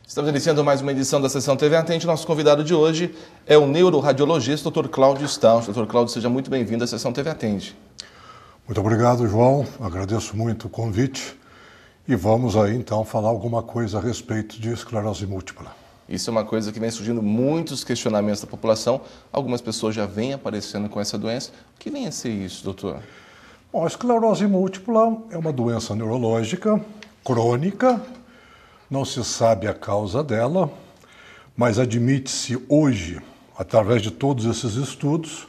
Estamos iniciando mais uma edição da Sessão TV Atende. Nosso convidado de hoje é o neuroradiologista Dr. Cláudio Stauch. Dr. Cláudio, seja muito bem-vindo à Sessão TV Atende. Muito obrigado, João. Agradeço muito o convite. E vamos aí, então, falar alguma coisa a respeito de esclerose múltipla. Isso é uma coisa que vem surgindo muitos questionamentos da população. Algumas pessoas já vêm aparecendo com essa doença. O que vem a ser isso, doutor? Bom, a esclerose múltipla é uma doença neurológica crônica. Não se sabe a causa dela, mas admite-se hoje, através de todos esses estudos,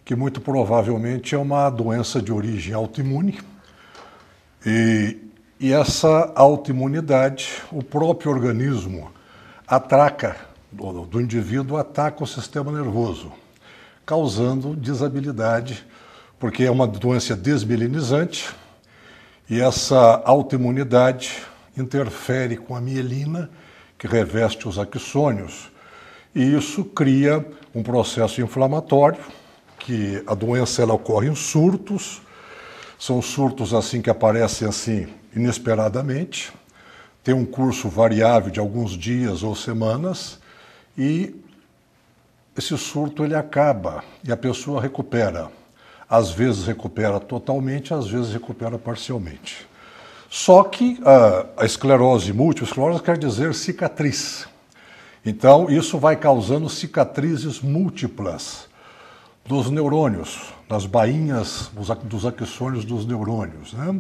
que muito provavelmente é uma doença de origem autoimune. E essa autoimunidade, o próprio organismo atraca, do indivíduo ataca o sistema nervoso, causando desabilidade, porque é uma doença desmielinizante, e essa autoimunidade interfere com a mielina, que reveste os axônios, e isso cria um processo inflamatório, que a doença ela ocorre em surtos, são surtos assim que aparecem assim inesperadamente, tem um curso variável de alguns dias ou semanas, e esse surto ele acaba e a pessoa recupera. Às vezes recupera totalmente, às vezes recupera parcialmente. Só que a esclerose múltipla, esclerose quer dizer cicatriz. Então, isso vai causando cicatrizes múltiplas dos neurônios, das bainhas dos axônios dos neurônios, né?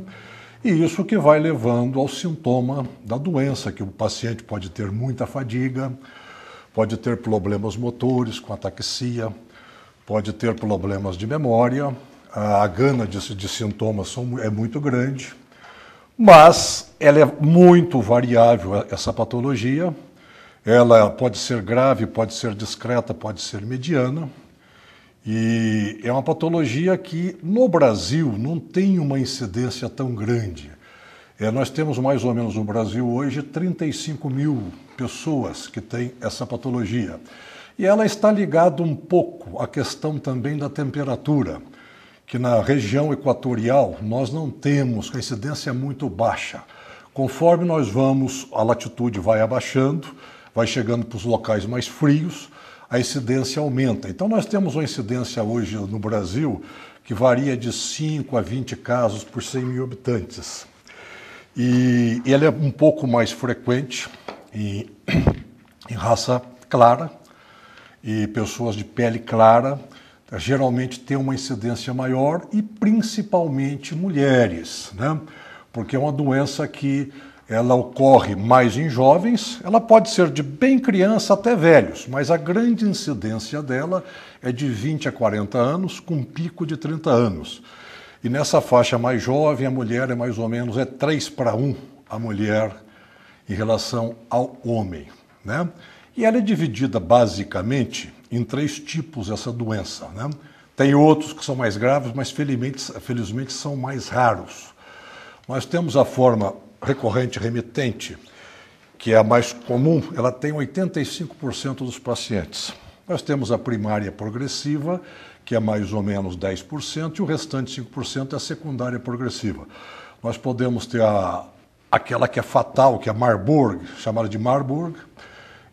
E isso que vai levando ao sintoma da doença, que o paciente pode ter muita fadiga, pode ter problemas motores com ataxia, pode ter problemas de memória, a gama de sintomas é muito grande, mas ela é muito variável, essa patologia. Ela pode ser grave, pode ser discreta, pode ser mediana. E é uma patologia que, no Brasil, não tem uma incidência tão grande. Nós temos mais ou menos no Brasil hoje 35 mil pessoas que têm essa patologia. E ela está ligada um pouco à questão também da temperatura, que na região equatorial nós não temos, a incidência é muito baixa. Conforme nós vamos, a latitude vai abaixando, vai chegando para os locais mais frios, a incidência aumenta. Então nós temos uma incidência hoje no Brasil que varia de 5 a 20 casos por 100 mil habitantes. E ela é um pouco mais frequente em raça clara e pessoas de pele clara, geralmente tem uma incidência maior e principalmente mulheres, né? Porque é uma doença que ela ocorre mais em jovens, ela pode ser de bem criança até velhos, mas a grande incidência dela é de 20 a 40 anos, com um pico de 30 anos. E nessa faixa mais jovem, a mulher é mais ou menos 3:1 a mulher em relação ao homem, né? E ela é dividida basicamente em 3 tipos essa doença, né? Tem outros que são mais graves, mas felizmente são mais raros. Nós temos a forma recorrente remitente, que é a mais comum, ela tem 85% dos pacientes. Nós temos a primária progressiva, que é mais ou menos 10%, e o restante 5% é a secundária progressiva. Nós podemos ter aquela que é fatal, que é Marburg, chamada de Marburg.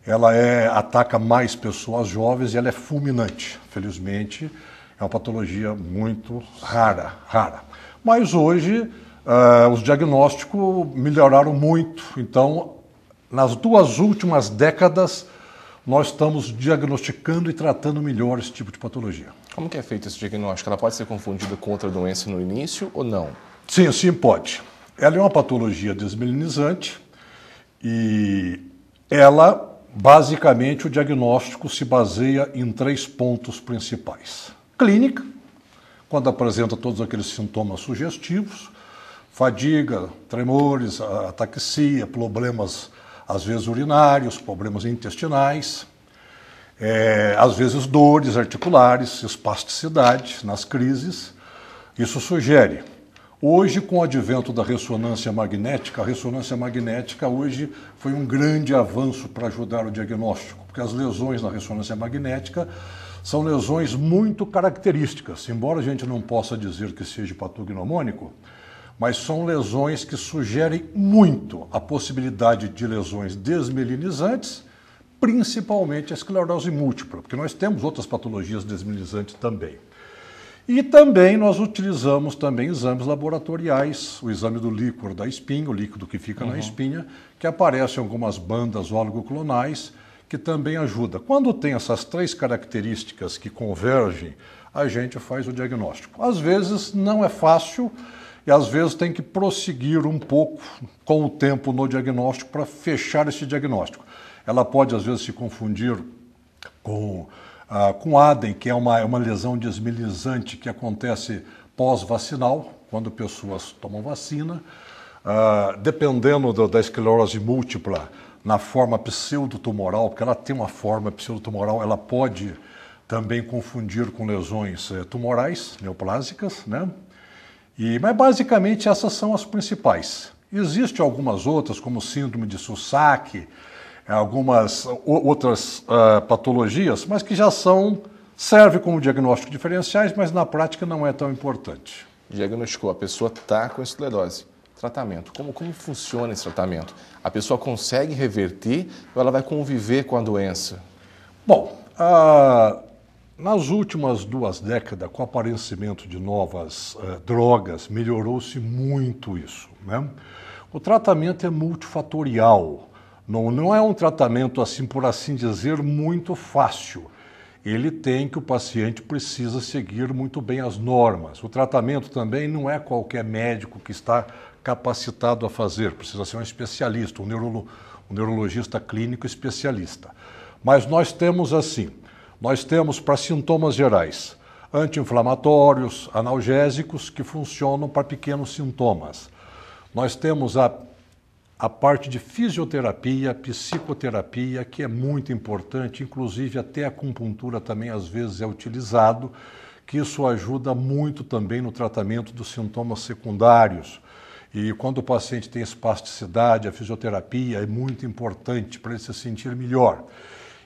Ela ataca mais pessoas jovens e ela é fulminante. Felizmente, é uma patologia muito rara. Mas hoje, os diagnósticos melhoraram muito. Então, nas 2 últimas décadas, nós estamos diagnosticando e tratando melhor esse tipo de patologia. Como que é feito esse diagnóstico? Ela pode ser confundida com outra doença no início ou não? Sim, pode. Ela é uma patologia desmielinizante e ela... Basicamente, o diagnóstico se baseia em 3 pontos principais. Clínica, quando apresenta todos aqueles sintomas sugestivos, fadiga, tremores, ataxia, problemas, às vezes urinários, problemas intestinais, às vezes dores articulares, espasticidade nas crises. Isso sugere. Hoje, com o advento da ressonância magnética, a ressonância magnética hoje foi um grande avanço para ajudar o diagnóstico, porque as lesões na ressonância magnética são lesões muito características. Embora a gente não possa dizer que seja patognomônico, mas são lesões que sugerem muito a possibilidade de lesões desmielinizantes, principalmente a esclerose múltipla, porque nós temos outras patologias desmielinizantes também. E também nós utilizamos também exames laboratoriais, o exame do líquor da espinha, o líquido que fica na espinha, que aparece em algumas bandas oligoclonais, que também ajuda. Quando tem essas três características que convergem, a gente faz o diagnóstico. Às vezes não é fácil e às vezes tem que prosseguir um pouco com o tempo no diagnóstico para fechar esse diagnóstico. Ela pode às vezes se confundir com ADEM, que é uma lesão desmielinizante que acontece pós-vacinal, quando pessoas tomam vacina. Dependendo da esclerose múltipla, na forma pseudotumoral, porque ela tem uma forma pseudotumoral, ela pode também confundir com lesões tumorais, neoplásicas, né? Mas basicamente essas são as principais. Existem algumas outras, como síndrome de Sussac, algumas outras patologias, mas que já servem como diagnóstico diferenciais, mas na prática não é tão importante. Diagnosticou, a pessoa está com esclerose. Tratamento. Como funciona esse tratamento? A pessoa consegue reverter ou ela vai conviver com a doença? Bom, nas últimas 2 décadas, com o aparecimento de novas drogas, melhorou-se muito isso, né? O tratamento é multifatorial. Não é um tratamento, assim por assim dizer, muito fácil. O paciente precisa seguir muito bem as normas. O tratamento também não é qualquer médico que está capacitado a fazer, precisa ser um especialista, um neurologista clínico especialista. Mas nós temos para sintomas gerais, anti-inflamatórios, analgésicos que funcionam para pequenos sintomas. Nós temos a parte de fisioterapia, psicoterapia, que é muito importante, inclusive até a acupuntura também às vezes é utilizado, que isso ajuda muito também no tratamento dos sintomas secundários. E quando o paciente tem espasticidade, a fisioterapia é muito importante para ele se sentir melhor.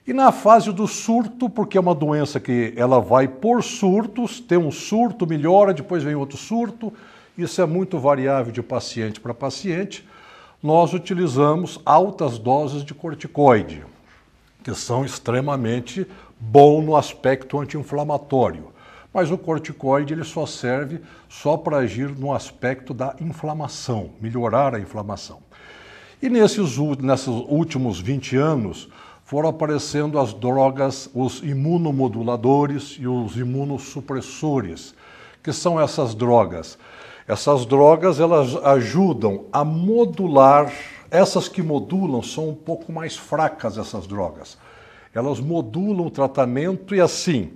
E na fase do surto, porque é uma doença que ela vai por surtos, tem um surto, melhora, depois vem outro surto, isso é muito variável de paciente para paciente. Nós utilizamos altas doses de corticoide, que são extremamente bons no aspecto anti-inflamatório. Mas o corticoide ele só serve para agir no aspecto da inflamação, melhorar a inflamação. E nesses últimos 20 anos foram aparecendo as drogas, os imunomoduladores e os imunossupressores, que são essas drogas. Essas drogas elas ajudam a modular, essas que modulam são um pouco mais fracas, essas drogas. Elas modulam o tratamento e assim,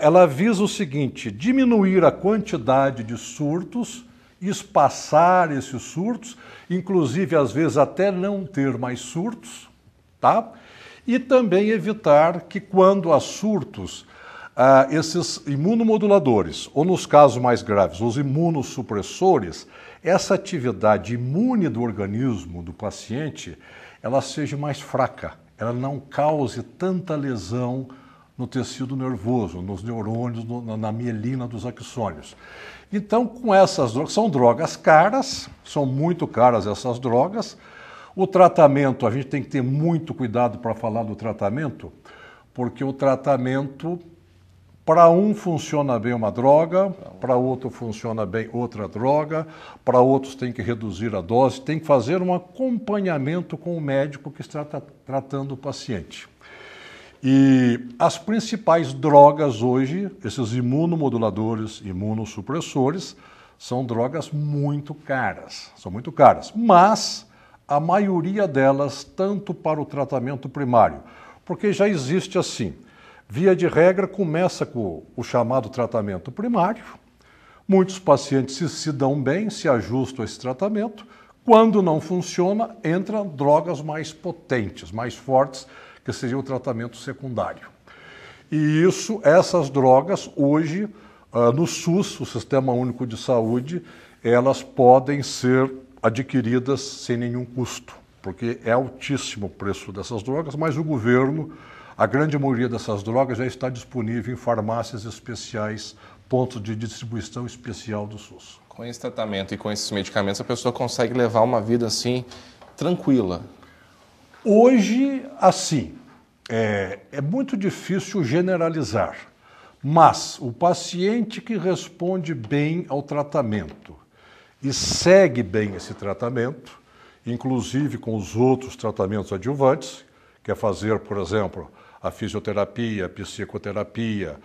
ela visa o seguinte, diminuir a quantidade de surtos, espaçar esses surtos, inclusive às vezes até não ter mais surtos, tá? E também evitar que quando há surtos, esses imunomoduladores, ou nos casos mais graves, os imunossupressores, essa atividade imune do organismo do paciente, ela seja mais fraca, ela não cause tanta lesão no tecido nervoso, nos neurônios, na mielina dos axônios. Então, com essas drogas, são drogas caras, são muito caras essas drogas. O tratamento, a gente tem que ter muito cuidado para falar do tratamento, porque o tratamento, para um funciona bem uma droga, para outro funciona bem outra droga, para outros tem que reduzir a dose, tem que fazer um acompanhamento com o médico que está tratando o paciente. E as principais drogas hoje, esses imunomoduladores, imunossupressores, são drogas muito caras, mas a maioria delas, tanto para o tratamento primário, porque já existe assim, via de regra começa com o chamado tratamento primário, muitos pacientes se dão bem, se ajustam a esse tratamento, quando não funciona, entram drogas mais potentes, mais fortes, que seria o tratamento secundário. E essas drogas, hoje, no SUS, o Sistema Único de Saúde, elas podem ser adquiridas sem nenhum custo, porque é altíssimo o preço dessas drogas, mas o governo, a grande maioria dessas drogas já está disponível em farmácias especiais, pontos de distribuição especial do SUS. Com esse tratamento e com esses medicamentos, a pessoa consegue levar uma vida assim, tranquila? Hoje, assim, é muito difícil generalizar, mas o paciente que responde bem ao tratamento e segue bem esse tratamento, inclusive com os outros tratamentos adjuvantes, que é fazer, por exemplo, a fisioterapia, a psicoterapia,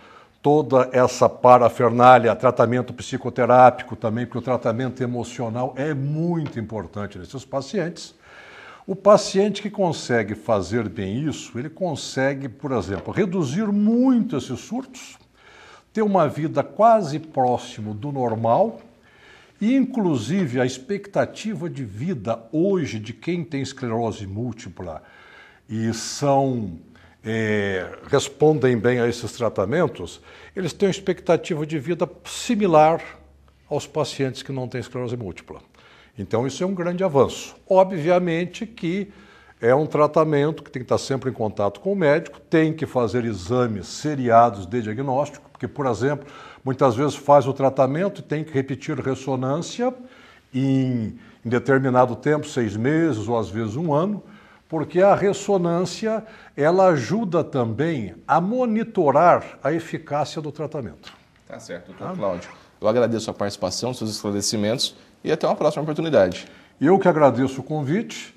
toda essa parafernália, tratamento psicoterápico também, porque o tratamento emocional é muito importante nesses pacientes. O paciente que consegue fazer bem isso, ele consegue, por exemplo, reduzir muito esses surtos, ter uma vida quase próximo do normal, e inclusive a expectativa de vida hoje de quem tem esclerose múltipla e respondem bem a esses tratamentos, eles têm uma expectativa de vida similar aos pacientes que não têm esclerose múltipla. Então isso é um grande avanço. Obviamente que é um tratamento que tem que estar sempre em contato com o médico, tem que fazer exames seriados de diagnóstico, porque, por exemplo, muitas vezes faz o tratamento e tem que repetir ressonância em determinado tempo, 6 meses ou às vezes 1 ano, porque a ressonância ela ajuda também a monitorar a eficácia do tratamento. Tá certo, doutor Cláudio. Eu agradeço a participação, seus esclarecimentos e até uma próxima oportunidade. Eu que agradeço o convite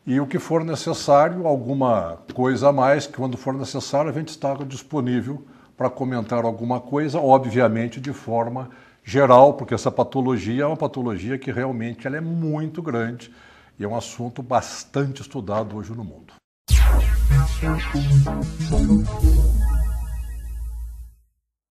e o que for necessário, alguma coisa a mais, que quando for necessário a gente está disponível para comentar alguma coisa, obviamente de forma geral, porque essa patologia é uma patologia que realmente ela é muito grande e é um assunto bastante estudado hoje no mundo.